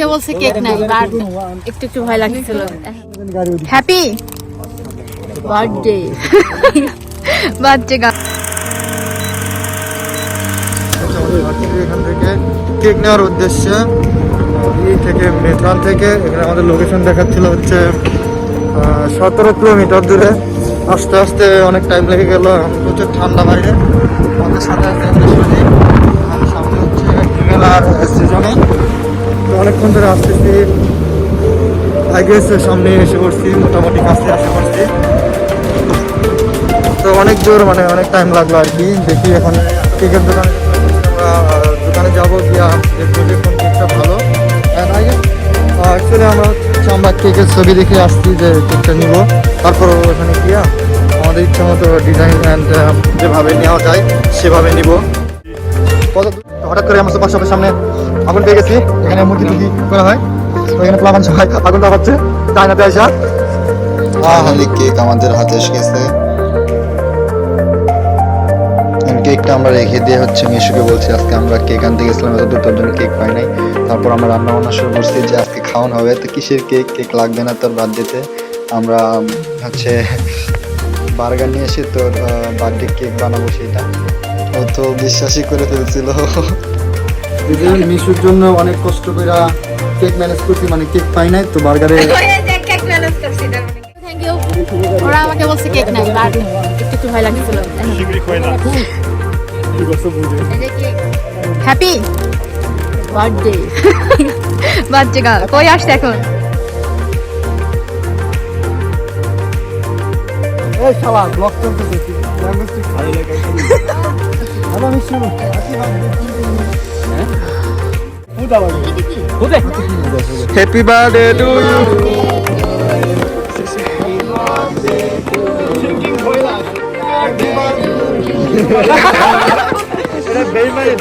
আমাকে বলছে কেক নাই, বাট একটু একটু ভয় লাগছিল। হ্যাপি বার্থডে বার্থডে গান। এখান থেকে কেক নেওয়ার উদ্দেশ্যে এই থেকে মেথন থেকে এখানে আমাদের লোকেশন দেখাচ্ছিল হচ্ছে 17 কিলোমিটার দূরে। আস্তে আস্তে অনেক টাইম লেগে গেল, প্রচুর ঠান্ডা বাইরে। আমাদের সাথে সামনে হচ্ছে হিমেল আর সিজনে, তো অনেকক্ষণ ধরে আসতেছি। আগে সামনে এসে পড়ছি, মোটামুটি কাছে আসে পড়ছি। তো অনেক জোর মানে অনেক টাইম লাগলো আর কি। দেখি এখন কেকের দোকানে যাবো গিয়া দেখবো যে কোন কেকটা ভালো। অ্যাকচুয়ালি আমরা কেকের ছবি দেখে আসছি যে কেকটা নিব, তারপর ওখানে গিয়া আমাদের ইচ্ছা মতো ডিজাইন অ্যান্ড যেভাবে নেওয়া যায় সেভাবে নিব। হঠাৎ করে আমার সুপার শপের সামনে আগুন পেয়ে গেছি। এখানে মুরগি টুকি করা হয়, তো এখানে প্লাবান সবাই আগুন পাচ্ছে চায়নাতে আসা। কেক আমাদের হাতে এসে গেছে। কেকটা আমরা রেখে দিয়ে হচ্ছে মিশুকে বলছি আজকে আমরা কেক আনতে গেছিলাম, এত দূর তোর জন্য কেক পাই নাই। তারপর আমরা রান্না বান্না শুরু করছি যে আজকে খাওয়ানো হবে, তো কিসের কেক, কেক লাগবে না তোর বার্থডেতে। আমরা হচ্ছে বার্গার নিয়ে এসে তোর বার্থডে কেক বানাবো, সেটা ও তো বিশ্বাসই করে ফেলছিল। মিশুর জন্য অনেক কষ্ট করে কেক ম্যানেজ করছি, মানে কেক পাই নাই তো বার্গারে। Thank you. ওরা আমাকে বলছে কেক নাই, বাট একটু একটু ভয় লাগছিল। হ্যাপি বার্থডে বার্থডে গার্ল কই আসছে এখন? এই শালা ব্লক চলতেছে। Hello Mishu, happy birthday to you. এটা বেইমানি।